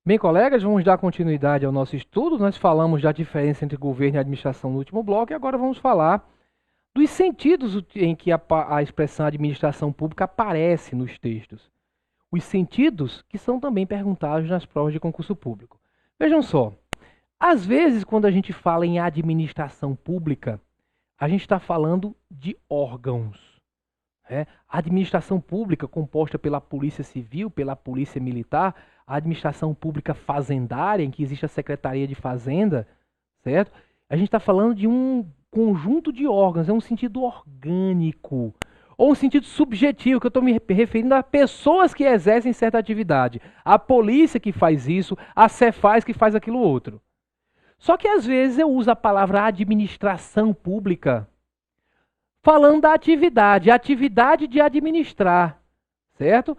Bem, colegas, vamos dar continuidade ao nosso estudo. Nós falamos da diferença entre governo e administração no último bloco e agora vamos falar dos sentidos em que a expressão administração pública aparece nos textos. Os sentidos que são também perguntados nas provas de concurso público. Vejam só, às vezes quando a gente fala em administração pública, a gente está falando de órgãos. A administração pública composta pela Polícia Civil, pela Polícia Militar, a administração pública fazendária, em que existe a Secretaria de Fazenda, certo? A gente está falando de um conjunto de órgãos, é um sentido orgânico, ou um sentido subjetivo, que eu estou me referindo a pessoas que exercem certa atividade. A polícia que faz isso, a Cefaz que faz aquilo outro. Só que às vezes eu uso a palavra administração pública falando da atividade, a atividade de administrar, certo?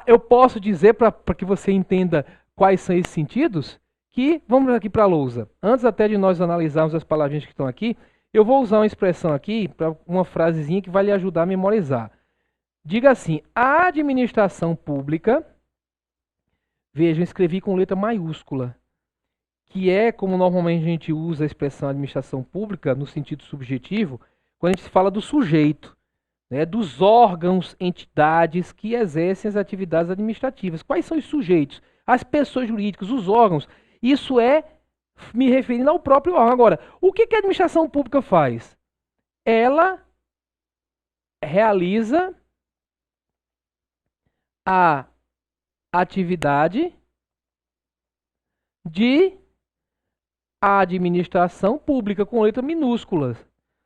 Eu posso dizer, para que você entenda quais são esses sentidos, que, vamos aqui para a lousa, antes até de nós analisarmos as palavrinhas que estão aqui, eu vou usar uma expressão aqui, uma frasezinha que vai lhe ajudar a memorizar. Diga assim, a administração pública, veja, eu escrevi com letra maiúscula, que é como normalmente a gente usa a expressão administração pública no sentido subjetivo, quando a gente fala do sujeito, né, dos órgãos, entidades que exercem as atividades administrativas. Quais são os sujeitos? As pessoas jurídicas, os órgãos. Isso é me referindo ao próprio órgão. Agora, o que a administração pública faz? Ela realiza a atividade de administração pública, com letras minúsculas.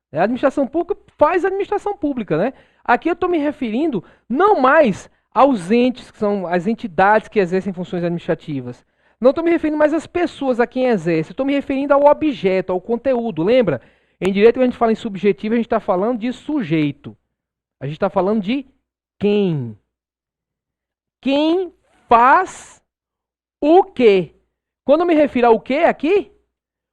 A administração pública faz a administração pública, né? Aqui eu estou me referindo não mais aos entes, que são as entidades que exercem funções administrativas. Não estou me referindo mais às pessoas a quem exerce. Estou me referindo ao objeto, ao conteúdo. Lembra? Em direito, quando a gente fala em subjetivo, a gente está falando de sujeito. A gente está falando de quem. Quem faz o quê? Quando eu me refiro ao quê aqui,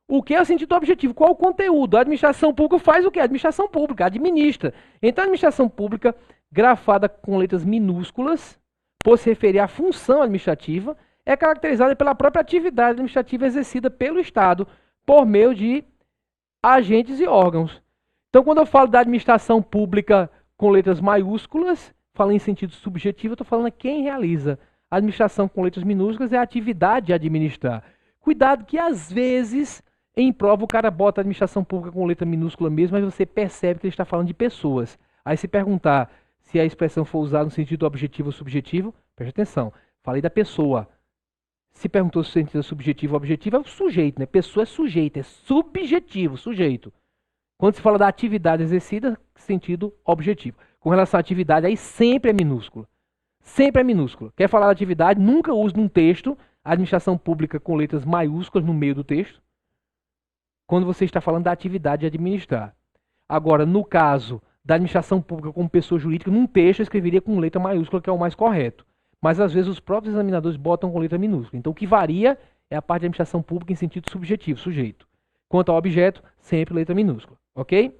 o que é o sentido objetivo? Qual o conteúdo? A administração pública faz o quê? A administração pública administra. Então, a administração pública, grafada com letras minúsculas, por se referir à função administrativa, é caracterizada pela própria atividade administrativa exercida pelo Estado por meio de agentes e órgãos. Então, quando eu falo da administração pública com letras maiúsculas, falo em sentido subjetivo, eu estou falando quem realiza. A administração com letras minúsculas é a atividade de administrar. Cuidado que, às vezes, em prova o cara bota a administração pública com letra minúscula mesmo, mas você percebe que ele está falando de pessoas. Aí se perguntar se a expressão for usada no sentido objetivo ou subjetivo, preste atenção, falei da pessoa. Se perguntou se o sentido é subjetivo ou objetivo, é o sujeito, né? Pessoa é sujeito, é subjetivo, sujeito. Quando se fala da atividade exercida, sentido objetivo. Com relação à atividade, aí sempre é minúsculo. Sempre é minúsculo. Quer falar da atividade, nunca use num texto a administração pública com letras maiúsculas no meio do texto, quando você está falando da atividade de administrar. Agora, no caso da administração pública como pessoa jurídica, num texto eu escreveria com letra maiúscula, que é o mais correto. Mas, às vezes, os próprios examinadores botam com letra minúscula. Então, o que varia é a parte de administração pública em sentido subjetivo, sujeito. Quanto ao objeto, sempre letra minúscula. Ok?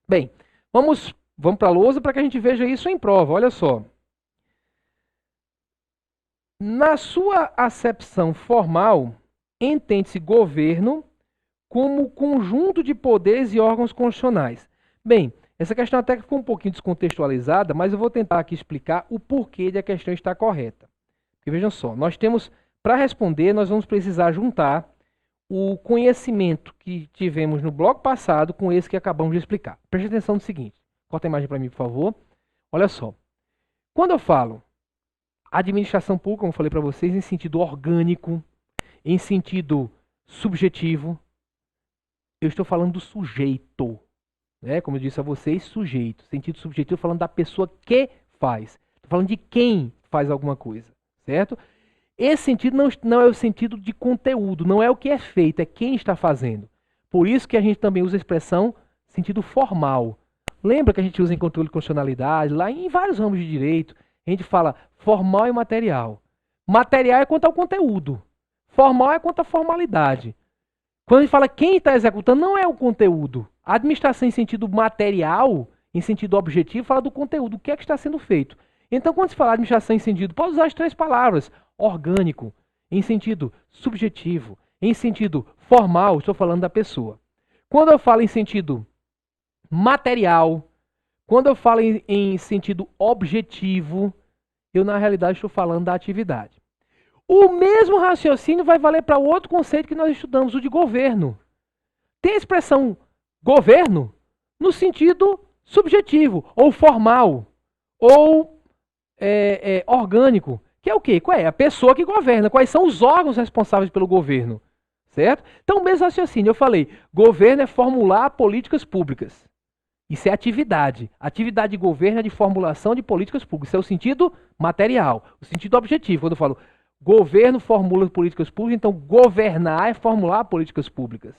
Bem, vamos para a lousa para que a gente veja isso em prova. Olha só. Na sua acepção formal, entende-se governo como conjunto de poderes e órgãos constitucionais. Bem, essa questão até ficou um pouquinho descontextualizada, mas eu vou tentar aqui explicar o porquê de a questão estar correta. Porque vejam só, nós temos, para responder, nós vamos precisar juntar o conhecimento que tivemos no bloco passado com esse que acabamos de explicar. Preste atenção no seguinte, corta a imagem para mim, por favor. Olha só, quando eu falo administração pública, como eu falei para vocês, em sentido orgânico, em sentido subjetivo, eu estou falando do sujeito. Né? Como eu disse a vocês, sujeito. Sentido subjetivo, estou falando da pessoa que faz. Estou falando de quem faz alguma coisa. Certo? Esse sentido não é o sentido de conteúdo, não é o que é feito, é quem está fazendo. Por isso que a gente também usa a expressão sentido formal. Lembra que a gente usa em controle de constitucionalidade, lá em vários ramos de direito, a gente fala formal e material. Material é quanto ao conteúdo. Formal é quanto à formalidade. Quando a gente fala quem está executando, não é o conteúdo. A administração em sentido material, em sentido objetivo, fala do conteúdo, o que é que está sendo feito. Então, quando se fala administração em sentido, pode usar as três palavras. Orgânico. em sentido subjetivo, em sentido formal, estou falando da pessoa. Quando eu falo em sentido material, quando eu falo em sentido objetivo, eu na realidade estou falando da atividade. O mesmo raciocínio vai valer para outro conceito que nós estudamos, o de governo. Tem a expressão governo no sentido subjetivo, ou formal, ou orgânico, que é o quê? Qual é? A pessoa que governa. Quais são os órgãos responsáveis pelo governo? Certo? Então, o mesmo raciocínio, eu falei, governo é formular políticas públicas. Isso é atividade. Atividade de governo é de formulação de políticas públicas. Isso é o sentido material, o sentido objetivo. Quando eu falo governo formula políticas públicas, então governar é formular políticas públicas.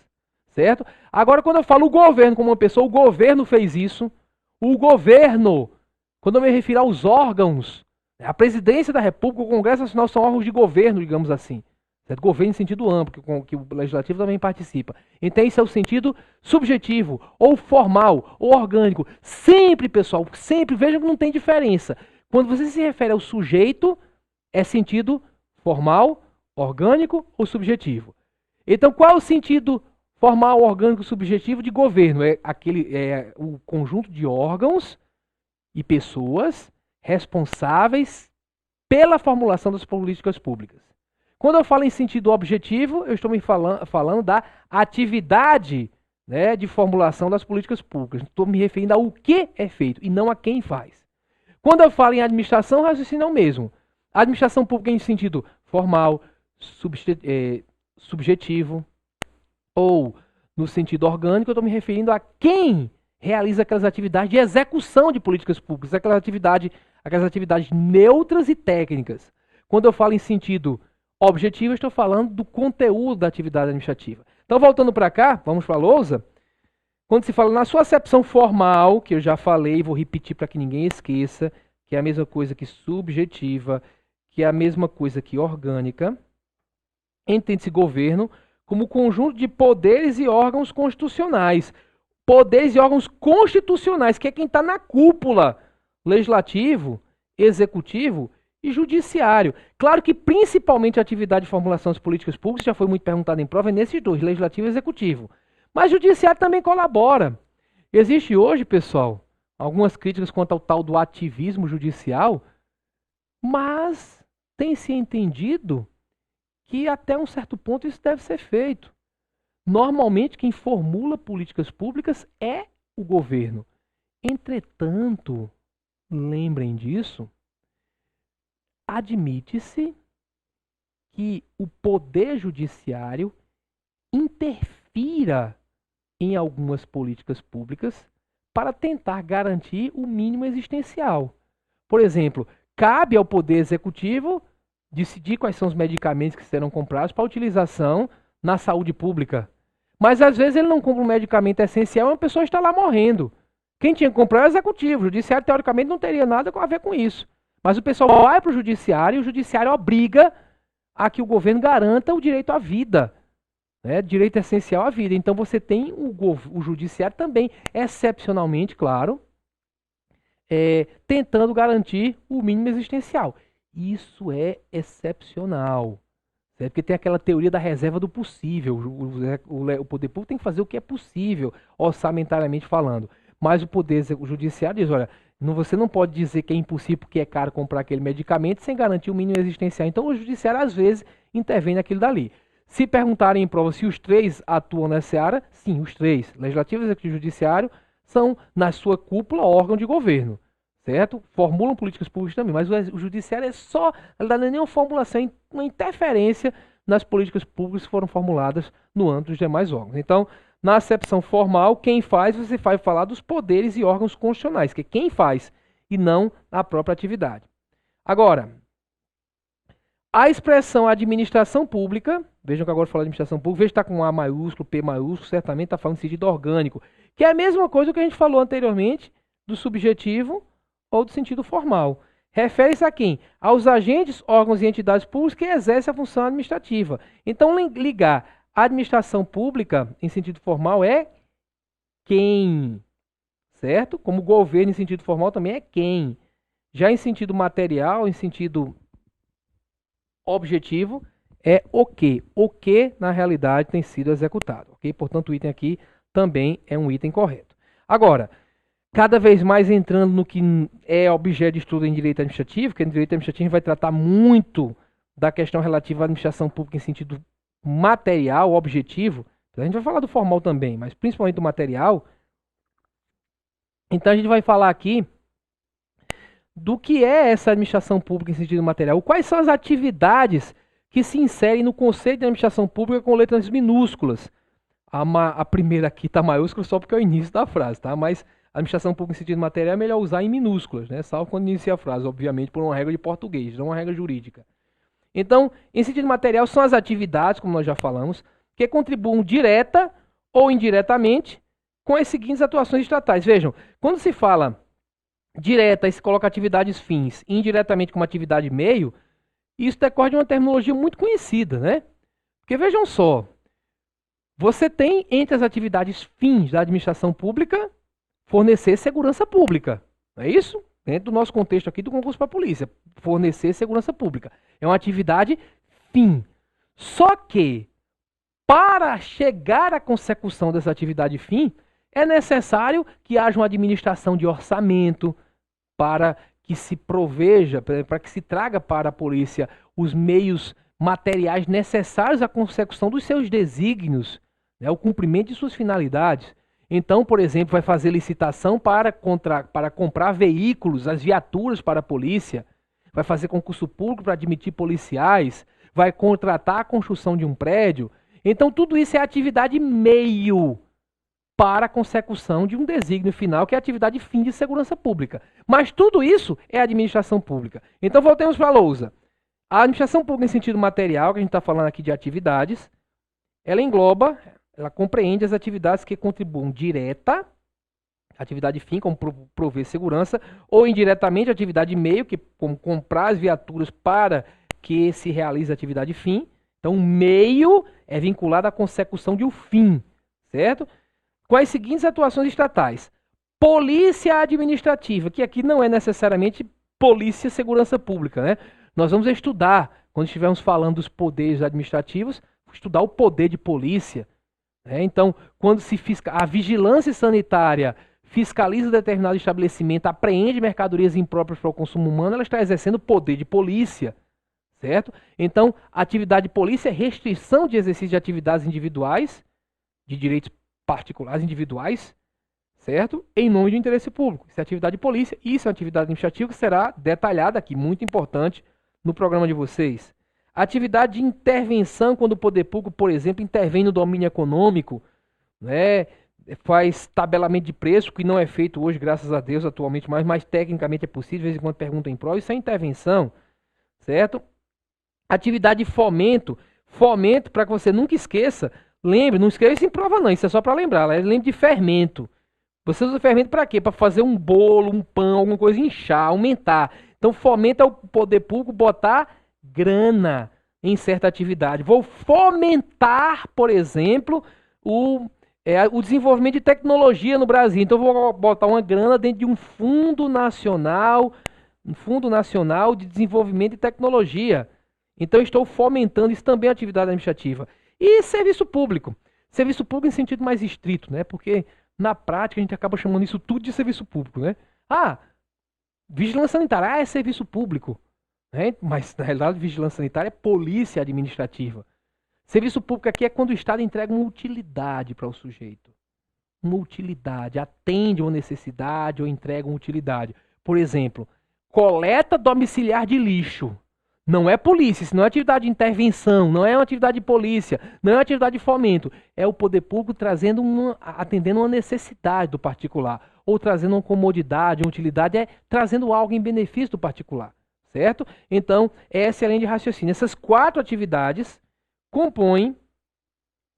Certo? Agora, quando eu falo o governo como uma pessoa, o governo fez isso. O governo, quando eu me refiro aos órgãos, a presidência da República, o Congresso Nacional são órgãos de governo, digamos assim. Certo? Governo em sentido amplo, que o legislativo também participa. Então, esse é o sentido subjetivo, ou formal, ou orgânico. Sempre, pessoal, sempre, vejam que não tem diferença. Quando você se refere ao sujeito, é sentido formal, orgânico ou subjetivo. Então, qual é o sentido formal, orgânico, subjetivo de governo? É o conjunto de órgãos e pessoas responsáveis pela formulação das políticas públicas. Quando eu falo em sentido objetivo, eu estou me falando da atividade, né, de formulação das políticas públicas. Estou me referindo ao que é feito e não a quem faz. Quando eu falo em administração, o raciocínio é o mesmo. A administração pública em sentido formal, subjetivo, ou no sentido orgânico, eu estou me referindo a quem realiza aquelas atividades de execução de políticas públicas, aquelas atividades neutras e técnicas. Quando eu falo em sentido objetivo, eu estou falando do conteúdo da atividade administrativa. Então, voltando para cá, vamos para a lousa. Quando se fala na sua acepção formal, que eu já falei, vou repetir para que ninguém esqueça, que é a mesma coisa que subjetiva, que é a mesma coisa que orgânica, entende-se governo como conjunto de poderes e órgãos constitucionais. Poderes e órgãos constitucionais, que é quem está na cúpula, legislativo, executivo e judiciário. Claro que principalmente a atividade de formulação das políticas públicas, já foi muito perguntada em prova, é nesses dois, legislativo e executivo. Mas o judiciário também colabora. Existe hoje, pessoal, algumas críticas quanto ao tal do ativismo judicial, mas tem se entendido que até um certo ponto isso deve ser feito. Normalmente quem formula políticas públicas é o governo. Entretanto, lembrem disso, admite-se que o poder judiciário interfira em algumas políticas públicas para tentar garantir o mínimo existencial. Por exemplo, cabe ao poder executivo decidir quais são os medicamentos que serão comprados para utilização na saúde pública. Mas às vezes ele não compra um medicamento essencial e uma pessoa está lá morrendo. Quem tinha que comprar é o executivo. O judiciário, teoricamente, não teria nada a ver com isso. Mas o pessoal vai para o judiciário e o judiciário obriga a que o governo garanta o direito à vida. Né? Direito essencial à vida. Então você tem o judiciário também, excepcionalmente, claro, tentando garantir o mínimo existencial. Isso é excepcional. Certo? Porque tem aquela teoria da reserva do possível. O poder público tem que fazer o que é possível, orçamentariamente falando. Mas o judiciário diz, olha, você não pode dizer que é impossível porque é caro comprar aquele medicamento sem garantir o mínimo existencial. Então o judiciário, às vezes, intervém naquilo dali. Se perguntarem em prova se os três atuam nessa área, sim, os três, legislativo, executivo e judiciário, são, na sua cúpula, órgão de governo. Certo? Formulam políticas públicas também, mas o judiciário é só, não é nenhuma formulação, uma interferência nas políticas públicas que foram formuladas no âmbito dos demais órgãos. Então, na acepção formal, quem faz, você vai falar dos poderes e órgãos constitucionais, que é quem faz, e não a própria atividade. Agora, a expressão administração pública, vejam que agora eu falo de administração pública, veja que está com A maiúsculo, P maiúsculo, certamente está falando em sentido orgânico, que é a mesma coisa que a gente falou anteriormente, do subjetivo ou do sentido formal. Refere-se a quem? Aos agentes, órgãos e entidades públicas que exercem a função administrativa. Então, ligar a administração pública em sentido formal é quem, certo? Como governo em sentido formal também é quem. Já em sentido material, em sentido objetivo, é o que. O que, na realidade, tem sido executado. Ok? Portanto, o item aqui também é um item correto. Agora, cada vez mais entrando no que é objeto de estudo em direito administrativo, que em direito administrativo a gente vai tratar muito da questão relativa à administração pública em sentido material, objetivo. A gente vai falar do formal também, mas principalmente do material. Então a gente vai falar aqui do que é essa administração pública em sentido material. Quais são as atividades que se inserem no conceito de administração pública com letras minúsculas. A primeira aqui está maiúscula só porque é o início da frase, tá? Mas a administração pública em sentido material é melhor usar em minúsculas, né? Salvo quando inicia a frase, obviamente, por uma regra de português, não uma regra jurídica. Então, em sentido material, são as atividades, como nós já falamos, que contribuem direta ou indiretamente com as seguintes atuações estatais. Vejam, quando se fala direta e se coloca atividades fins, indiretamente como atividade meio, isso decorre de uma terminologia muito conhecida, né? Porque vejam só, você tem entre as atividades fins da administração pública fornecer segurança pública, não é isso? Dentro do nosso contexto aqui do concurso para a polícia, fornecer segurança pública. É uma atividade fim. Só que, para chegar à consecução dessa atividade fim, é necessário que haja uma administração de orçamento para que se proveja, para que se traga para a polícia os meios materiais necessários à consecução dos seus desígnios, né, o cumprimento de suas finalidades. Então, por exemplo, vai fazer licitação para comprar veículos, as viaturas para a polícia, vai fazer concurso público para admitir policiais, vai contratar a construção de um prédio. Então, tudo isso é atividade meio para a consecução de um desígnio final, que é a atividade fim de segurança pública. Mas tudo isso é administração pública. Então, voltemos para a lousa. A administração pública em sentido material, que a gente está falando aqui de atividades, ela engloba, ela compreende as atividades que contribuem direta, atividade fim, como prover segurança, ou indiretamente, atividade meio, que como comprar as viaturas para que se realize a atividade fim. Então, o meio é vinculado à consecução de um fim, certo? Com as seguintes atuações estatais. Polícia administrativa, que aqui não é necessariamente polícia segurança pública, né? Nós vamos estudar, quando estivermos falando dos poderes administrativos, estudar o poder de polícia. Né? Então, quando a vigilância sanitária fiscaliza determinado estabelecimento, apreende mercadorias impróprias para o consumo humano, ela está exercendo o poder de polícia, certo? Então, atividade de polícia é restrição de exercício de atividades individuais, de direitos particulares individuais, certo? Em nome do interesse público. Isso é atividade de polícia, isso é uma atividade administrativa que será detalhada aqui, muito importante no programa de vocês. Atividade de intervenção, quando o poder público, por exemplo, intervém no domínio econômico, né? Faz tabelamento de preço, que não é feito hoje, graças a Deus, atualmente, mas tecnicamente é possível, de vez em quando pergunta em prova, isso é intervenção, certo? Atividade de fomento, para que você nunca esqueça, lembre, não escreva isso em prova não, isso é só para lembrar, lembre de fermento. Você usa fermento para quê? Para fazer um bolo, um pão, alguma coisa inchar, aumentar. Então, fomenta o poder público botar grana em certa atividade. Vou fomentar, por exemplo, o desenvolvimento de tecnologia no Brasil. Então, vou botar uma grana dentro de um fundo nacional de desenvolvimento de tecnologia. Então, estou fomentando, isso também é atividade administrativa. E serviço público. Serviço público em sentido mais estrito, né? Porque na prática a gente acaba chamando isso tudo de serviço público, né? Vigilância sanitária, é serviço público. Né? Mas, na realidade, vigilância sanitária é polícia administrativa. Serviço público aqui é quando o Estado entrega uma utilidade para o sujeito. Uma utilidade, atende uma necessidade ou entrega uma utilidade. Por exemplo, coleta domiciliar de lixo. Não é polícia, isso não é atividade de intervenção, não é uma atividade de polícia, não é uma atividade de fomento. É o poder público atendendo uma necessidade do particular. Ou trazendo uma comodidade, uma utilidade, trazendo algo em benefício do particular. Certo? Então, essa é a linha de raciocínio. Essas 4 atividades compõem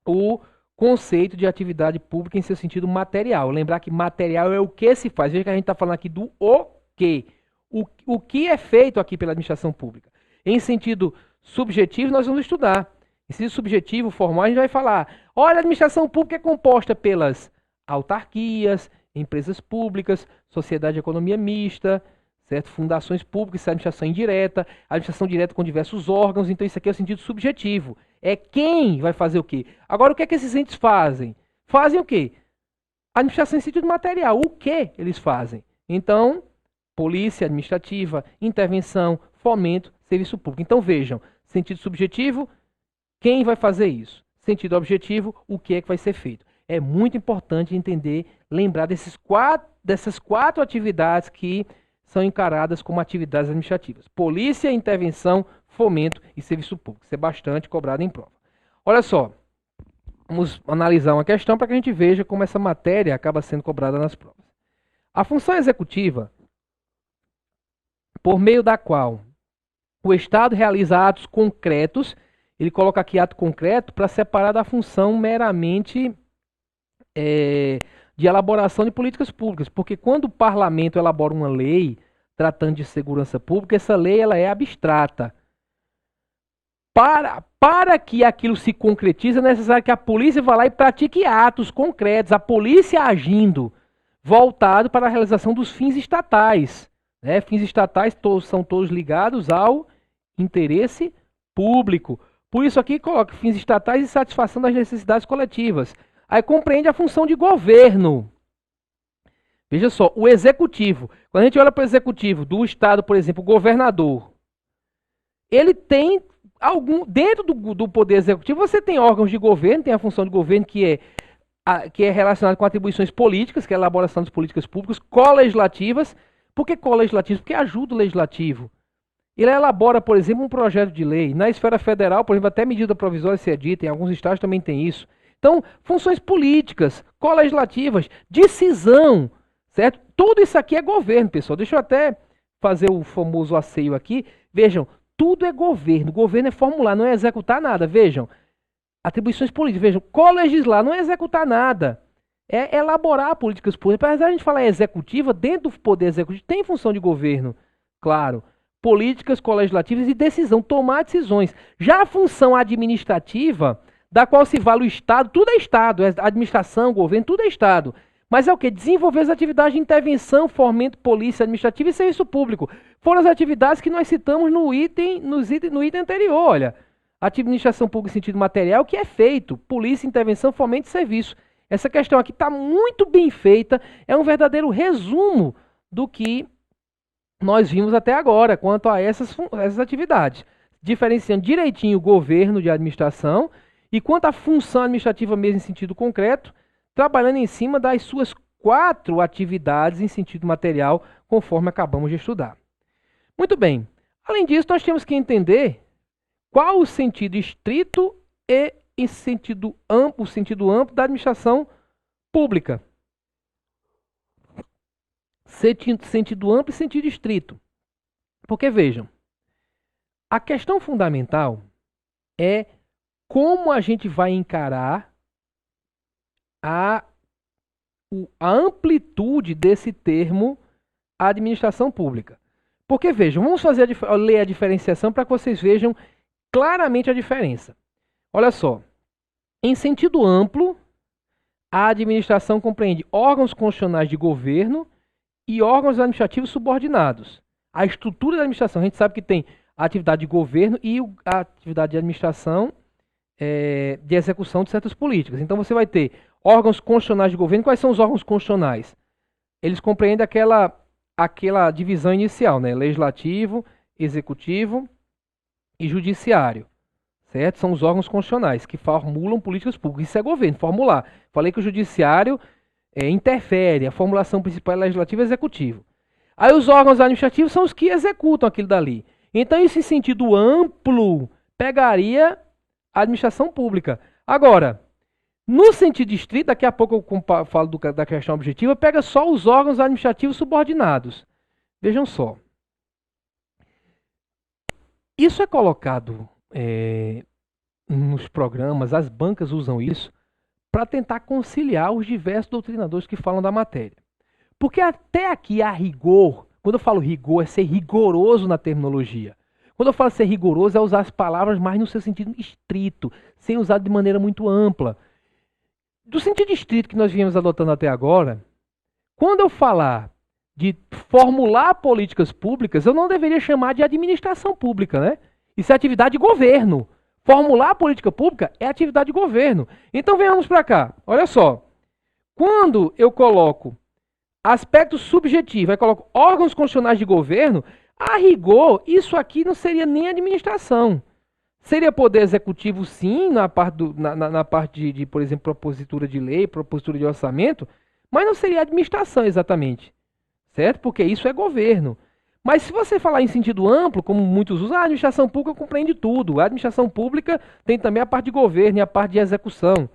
o conceito de atividade pública em seu sentido material. Lembrar que material é o que se faz. Veja que a gente está falando aqui do o que. O que é feito aqui pela administração pública. Em sentido subjetivo, nós vamos estudar. Em sentido subjetivo, formal, a gente vai falar. Olha, a administração pública é composta pelas autarquias, empresas públicas, sociedade de economia mista, certo? Fundações públicas, isso é administração indireta, administração direta com diversos órgãos, então isso aqui é o sentido subjetivo. É quem vai fazer o quê? Agora, o que é que esses entes fazem? Fazem o quê? Administração em sentido material. O que eles fazem? Então, polícia administrativa, intervenção, fomento, serviço público. Então, vejam, sentido subjetivo, quem vai fazer isso? Sentido objetivo, o que é que vai ser feito? É muito importante entender, lembrar dessas quatro atividades que são encaradas como atividades administrativas. Polícia, intervenção, fomento e serviço público. Isso é bastante cobrado em prova. Olha só, vamos analisar uma questão para que a gente veja como essa matéria acaba sendo cobrada nas provas. A função executiva, por meio da qual o Estado realiza atos concretos, ele coloca aqui ato concreto para separar da função meramente de elaboração de políticas públicas, porque quando o parlamento elabora uma lei tratando de segurança pública, essa lei ela é abstrata. Para que aquilo se concretize, é necessário que a polícia vá lá e pratique atos concretos, a polícia agindo, voltado para a realização dos fins estatais. Né? Fins estatais são todos ligados ao interesse público. Por isso aqui coloca fins estatais e satisfação das necessidades coletivas. Aí compreende a função de governo. Veja só, o executivo. Quando a gente olha para o executivo do Estado, por exemplo, o governador, ele tem dentro do poder executivo, você tem órgãos de governo, tem a função de governo que é relacionada com atribuições políticas, que é a elaboração das políticas públicas, colegislativas. Por que colegislativas? Porque ajuda o legislativo. Ele elabora, por exemplo, um projeto de lei. Na esfera federal, por exemplo, até medida provisória se edita, em alguns estados também tem isso. Então, funções políticas, colegislativas, decisão, certo? Tudo isso aqui é governo, pessoal. Deixa eu até fazer o famoso asseio aqui. Vejam, tudo é governo. Governo é formular, não é executar nada. Vejam, atribuições políticas. Vejam, colegislar não é executar nada. É elaborar políticas públicas. Apesar de a gente falar executiva, dentro do poder executivo tem função de governo, claro. Políticas colegislativas e decisão, tomar decisões. Já a função administrativa, da qual se vale o Estado, tudo é Estado, é administração, governo, tudo é Estado. Mas é o quê? Desenvolver as atividades de intervenção, fomento, polícia administrativa e serviço público. Foram as atividades que nós citamos no item anterior, olha. Administração pública em sentido material, que é feito. Polícia, intervenção, fomento e serviço. Essa questão aqui está muito bem feita, é um verdadeiro resumo do que nós vimos até agora quanto a essas atividades. Diferenciando direitinho o governo de administração e quanto à função administrativa mesmo em sentido concreto, trabalhando em cima das suas 4 atividades em sentido material, conforme acabamos de estudar. Muito bem. Além disso, nós temos que entender qual o sentido estrito e o sentido amplo da administração pública. Sentido amplo e sentido estrito. Porque, vejam, a questão fundamental é como a gente vai encarar a amplitude desse termo administração pública. Porque, vejam, vamos ler a diferenciação para que vocês vejam claramente a diferença. Olha só, em sentido amplo, a administração compreende órgãos constitucionais de governo e órgãos administrativos subordinados. A estrutura da administração, a gente sabe que tem a atividade de governo e a atividade de administração de execução de certas políticas. Então você vai ter órgãos constitucionais de governo. Quais são os órgãos constitucionais? Eles compreendem aquela divisão inicial, né? Legislativo, executivo e judiciário. Certo? São os órgãos constitucionais que formulam políticas públicas. Isso é governo, formular. Falei que o judiciário interfere, a formulação principal é legislativo e executivo. Aí os órgãos administrativos são os que executam aquilo dali. Então, esse sentido amplo pegaria a administração pública. Agora, no sentido estrito, daqui a pouco eu falo da questão objetiva, pega só os órgãos administrativos subordinados. Vejam só. Isso é colocado nos programas, as bancas usam isso para tentar conciliar os diversos doutrinadores que falam da matéria. Porque até aqui, a rigor, quando eu falo rigor, é ser rigoroso na terminologia. Quando eu falo ser rigoroso, é usar as palavras mais no seu sentido estrito, sem usar de maneira muito ampla. Do sentido estrito que nós viemos adotando até agora, quando eu falar de formular políticas públicas, eu não deveria chamar de administração pública, né? Isso é atividade de governo. Formular política pública é atividade de governo. Então venhamos para cá. Olha só. Quando eu coloco aspecto subjetivo, aí coloco órgãos constitucionais de governo, a rigor, isso aqui não seria nem administração. Seria poder executivo, sim, na parte, na parte de, por exemplo, propositura de lei, propositura de orçamento, mas não seria administração exatamente, certo? Porque isso é governo. Mas se você falar em sentido amplo, como muitos usam, a administração pública compreende tudo. A administração pública tem também a parte de governo e a parte de execução.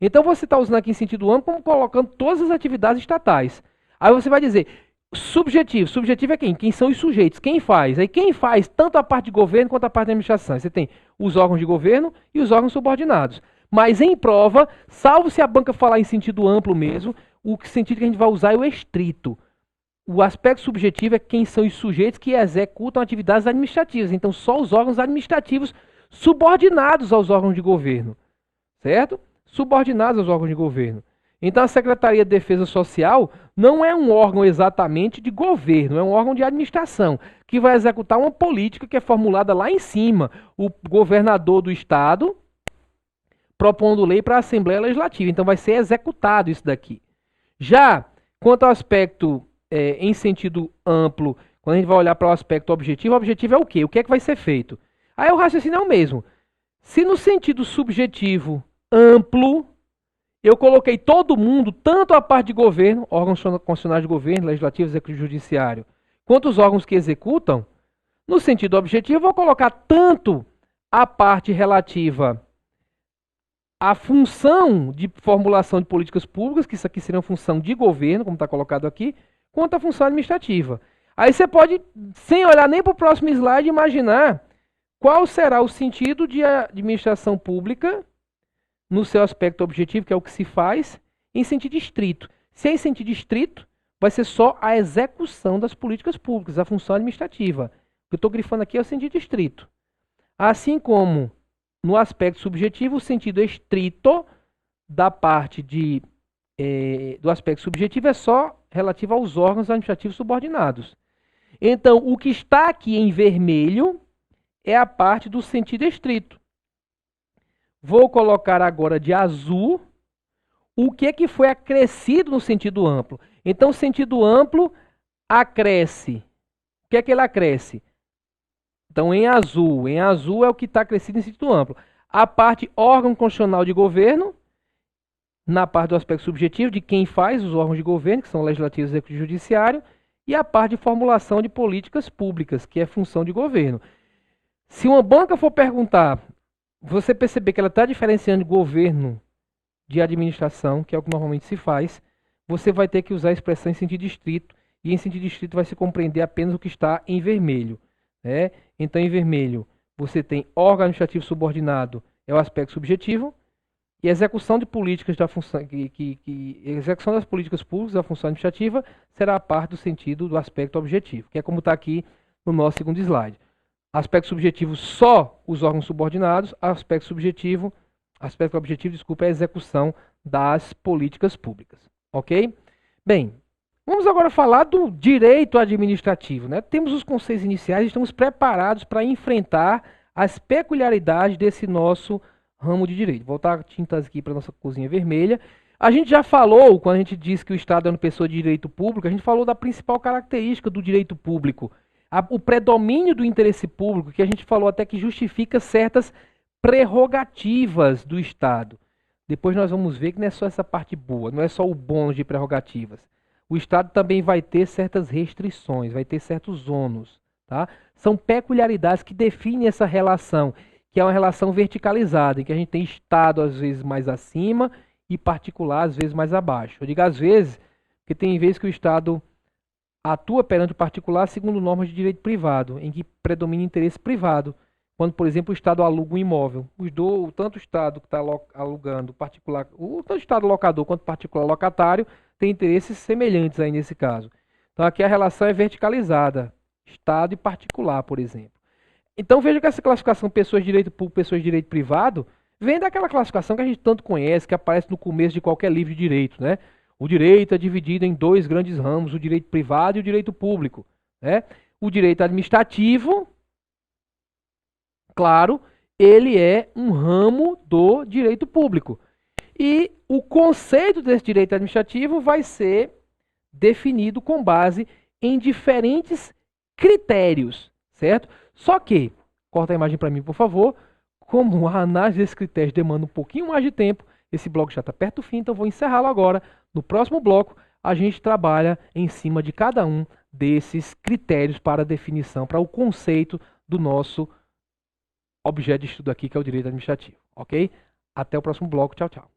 Então você está usando aqui em sentido amplo como colocando todas as atividades estatais. Aí você vai dizer, subjetivo. Subjetivo é quem? Quem são os sujeitos? Quem faz? Aí quem faz tanto a parte de governo quanto a parte da administração? Você tem os órgãos de governo e os órgãos subordinados. Mas em prova, salvo se a banca falar em sentido amplo mesmo, o sentido que a gente vai usar é o estrito. O aspecto subjetivo é quem são os sujeitos que executam atividades administrativas. Então, só os órgãos administrativos subordinados aos órgãos de governo. Certo? Subordinados aos órgãos de governo. Então, a Secretaria de Defesa Social não é um órgão exatamente de governo, é um órgão de administração, que vai executar uma política que é formulada lá em cima. O governador do estado propondo lei para a Assembleia Legislativa. Então, vai ser executado isso daqui. Já, quanto ao aspecto em sentido amplo, quando a gente vai olhar para o aspecto objetivo, o objetivo é o quê? O que é que vai ser feito? Aí o raciocínio é o mesmo. Se no sentido subjetivo amplo, eu coloquei todo mundo, tanto a parte de governo, órgãos constitucionais de governo, legislativo, executivo e judiciário, quanto os órgãos que executam, no sentido objetivo, eu vou colocar tanto a parte relativa à função de formulação de políticas públicas, que isso aqui seria uma função de governo, como está colocado aqui, quanto a função administrativa. Aí você pode, sem olhar nem para o próximo slide, imaginar qual será o sentido de administração pública no seu aspecto objetivo, que é o que se faz, em sentido estrito. Se é em sentido estrito, vai ser só a execução das políticas públicas, a função administrativa. O que eu estou grifando aqui é o sentido estrito. Assim como no aspecto subjetivo, o sentido estrito da parte do aspecto subjetivo é só relativo aos órgãos administrativos subordinados. Então, o que está aqui em vermelho é a parte do sentido estrito. Vou colocar agora de azul o que foi acrescido no sentido amplo. Então, o sentido amplo acresce. O que é que ele acresce? Então, em azul é o que está acrescido em sentido amplo. A parte órgão constitucional de governo, na parte do aspecto subjetivo, de quem faz os órgãos de governo, que são o legislativo, executivo e judiciário, e a parte de formulação de políticas públicas, que é função de governo. Se uma banca for perguntar, você perceber que ela está diferenciando de governo de administração, que é o que normalmente se faz, você vai ter que usar a expressão em sentido estrito, e em sentido estrito vai se compreender apenas o que está em vermelho. Né? Então, em vermelho, você tem órgão administrativo subordinado, é o aspecto subjetivo, e execução de políticas da função, execução das políticas públicas da função administrativa será a parte do sentido do aspecto objetivo, que é como está aqui no nosso segundo slide. Aspecto subjetivo só os órgãos subordinados, aspecto objetivo, é a execução das políticas públicas. Ok? Bem, vamos agora falar do direito administrativo. Né? Temos os conceitos iniciais e estamos preparados para enfrentar as peculiaridades desse nosso ramo de direito. Vou voltar tintas aqui para a nossa cozinha vermelha. A gente já falou, quando a gente disse que o Estado é uma pessoa de direito público, a gente falou da principal característica do direito público, o predomínio do interesse público, que a gente falou até que justifica certas prerrogativas do Estado. Depois nós vamos ver que não é só essa parte boa, não é só o bônus de prerrogativas. O Estado também vai ter certas restrições, vai ter certos ônus. Tá? São peculiaridades que definem essa relação, que é uma relação verticalizada, em que a gente tem Estado às vezes mais acima e particular às vezes mais abaixo. Eu digo às vezes, porque tem vezes que o Estado atua perante o particular segundo normas de direito privado, em que predomina interesse privado. Quando, por exemplo, o Estado aluga um imóvel, tanto o Estado que está alugando particular, tanto o Estado locador quanto o particular locatário tem interesses semelhantes aí nesse caso. Então aqui a relação é verticalizada, Estado e particular, por exemplo. Então veja que essa classificação pessoas de direito público, pessoas de direito privado, vem daquela classificação que a gente tanto conhece, que aparece no começo de qualquer livro de direito, né? O direito é dividido em dois grandes ramos, o direito privado e o direito público, né? O direito administrativo, claro, ele é um ramo do direito público. E o conceito desse direito administrativo vai ser definido com base em diferentes critérios, certo? Só que, corta a imagem para mim, por favor, como a análise desses critérios demanda um pouquinho mais de tempo, esse bloco já está perto do fim, então vou encerrá-lo agora. No próximo bloco, a gente trabalha em cima de cada um desses critérios para definição, para o conceito do nosso objeto de estudo aqui, que é o direito administrativo, ok? Até o próximo bloco, tchau, tchau.